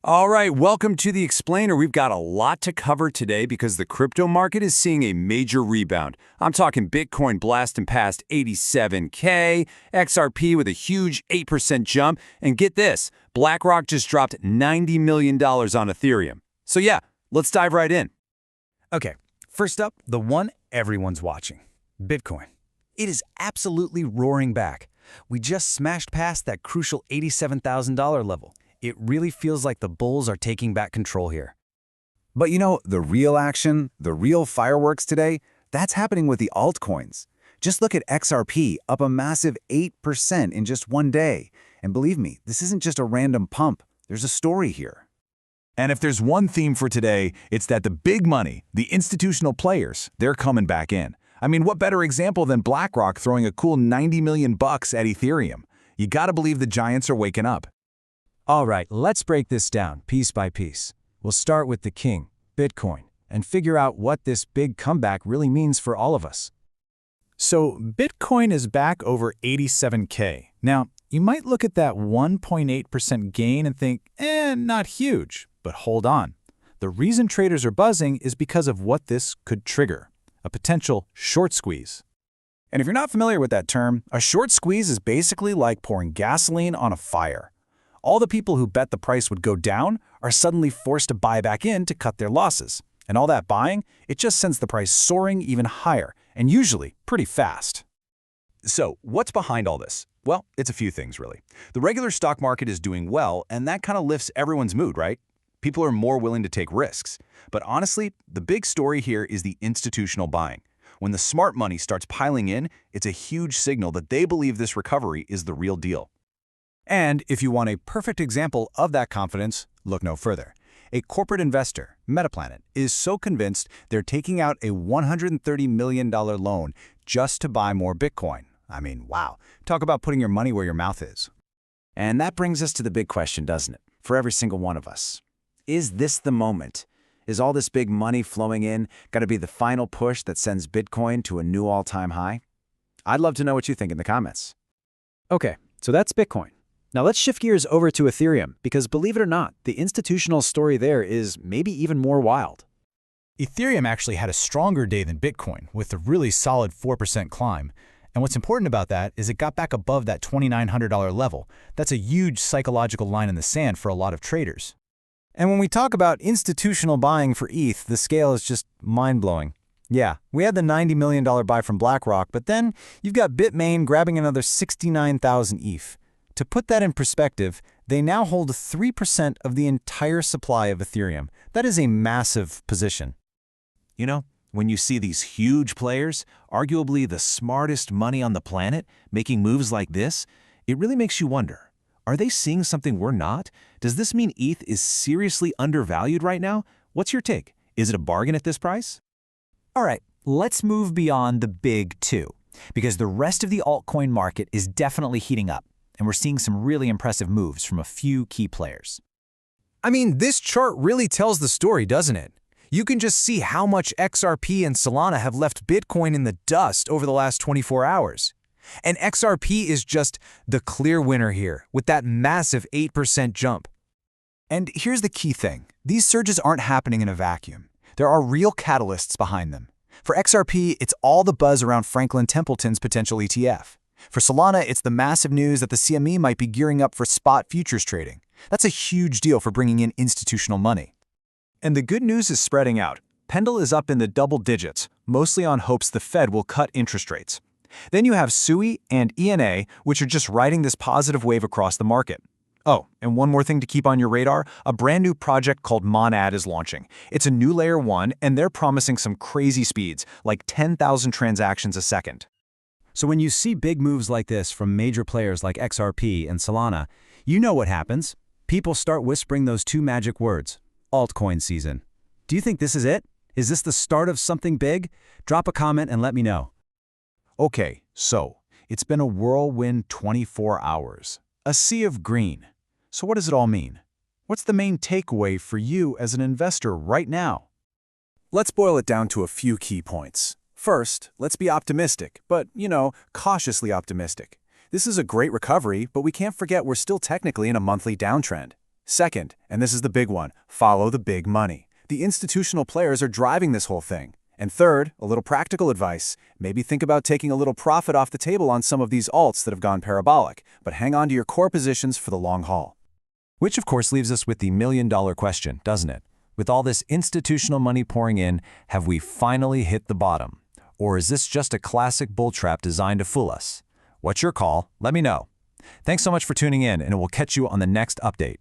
All right, welcome to the Explainer. We've got a lot to cover today because the crypto market is seeing a major rebound. I'm talking Bitcoin blasting past 87K, XRP with a huge 8% jump, and get this, BlackRock just dropped $90 million on Ethereum. So yeah, let's dive right in. Okay, first up, the one everyone's watching, Bitcoin. It is absolutely roaring back. We just smashed past that crucial $87,000 level. It really feels like the bulls are taking back control here. But you know, the real action, the real fireworks today, that's happening with the altcoins. Just look at XRP, up a massive 8% in just one day. And believe me, this isn't just a random pump. There's a story here. And if there's one theme for today, it's that the big money, the institutional players, they're coming back in. I mean, what better example than BlackRock throwing a cool $90 million at Ethereum? You gotta believe the giants are waking up. All right, let's break this down piece by piece. We'll start with the king, Bitcoin, and figure out what this big comeback really means for all of us. So Bitcoin is back over 87K. Now, you might look at that 1.8% gain and think, not huge. But hold on. The reason traders are buzzing is because of what this could trigger, a potential short squeeze. And if you're not familiar with that term, a short squeeze is basically like pouring gasoline on a fire. All the people who bet the price would go down are suddenly forced to buy back in to cut their losses. And all that buying, it just sends the price soaring even higher, and usually pretty fast. So, what's behind all this? Well, it's a few things, really. The regular stock market is doing well, and that kind of lifts everyone's mood, right? People are more willing to take risks. But honestly, the big story here is the institutional buying. When the smart money starts piling in, it's a huge signal that they believe this recovery is the real deal. And if you want a perfect example of that confidence, look no further. A corporate investor, Metaplanet, is so convinced they're taking out a $130 million loan just to buy more Bitcoin. I mean, wow. Talk about putting your money where your mouth is. And that brings us to the big question, doesn't it? For every single one of us. Is this the moment? Is all this big money flowing in got to be the final push that sends Bitcoin to a new all-time high? I'd love to know what you think in the comments. Okay, so that's Bitcoin. Now let's shift gears over to Ethereum, because believe it or not, the institutional story there is maybe even more wild. Ethereum actually had a stronger day than Bitcoin, with a really solid 4% climb. And what's important about that is it got back above that $2,900 level. That's a huge psychological line in the sand for a lot of traders. And when we talk about institutional buying for ETH, the scale is just mind-blowing. Yeah, we had the $90 million buy from BlackRock, but then you've got BitMine grabbing another 69,000 ETH. To put that in perspective, they now hold 3% of the entire supply of Ethereum. That is a massive position. You know, when you see these huge players, arguably the smartest money on the planet, making moves like this, it really makes you wonder, are they seeing something we're not? Does this mean ETH is seriously undervalued right now? What's your take? Is it a bargain at this price? All right, let's move beyond the big two, because the rest of the altcoin market is definitely heating up, and we're seeing some really impressive moves from a few key players. I mean, this chart really tells the story, doesn't it? You can just see how much XRP and Solana have left Bitcoin in the dust over the last 24 hours. And XRP is just the clear winner here, with that massive 8% jump. And here's the key thing. These surges aren't happening in a vacuum. There are real catalysts behind them. For XRP, it's all the buzz around Franklin Templeton's potential ETF. For Solana, it's the massive news that the CME might be gearing up for spot futures trading. That's a huge deal for bringing in institutional money. And the good news is spreading out. Pendle is up in the double digits, mostly on hopes the Fed will cut interest rates. Then you have SUI and ENA, which are just riding this positive wave across the market. Oh, and one more thing to keep on your radar, a brand new project called Monad is launching. It's a new layer 1, and they're promising some crazy speeds, like 10,000 transactions a second. So when you see big moves like this from major players like XRP and Solana, you know what happens. People start whispering those two magic words, altcoin season. Do you think this is it? Is this the start of something big? Drop a comment and let me know. Okay, so it's been a whirlwind 24 hours, a sea of green. So what does it all mean? What's the main takeaway for you as an investor right now? Let's boil it down to a few key points. First, let's be optimistic, but, cautiously optimistic. This is a great recovery, but we can't forget we're still technically in a monthly downtrend. Second, and this is the big one, follow the big money. The institutional players are driving this whole thing. And third, a little practical advice. Maybe think about taking a little profit off the table on some of these alts that have gone parabolic, but hang on to your core positions for the long haul. Which, of course, leaves us with the million-dollar question, doesn't it? With all this institutional money pouring in, have we finally hit the bottom? Or is this just a classic bull trap designed to fool us? What's your call? Let me know. Thanks so much for tuning in, and we'll catch you on the next update.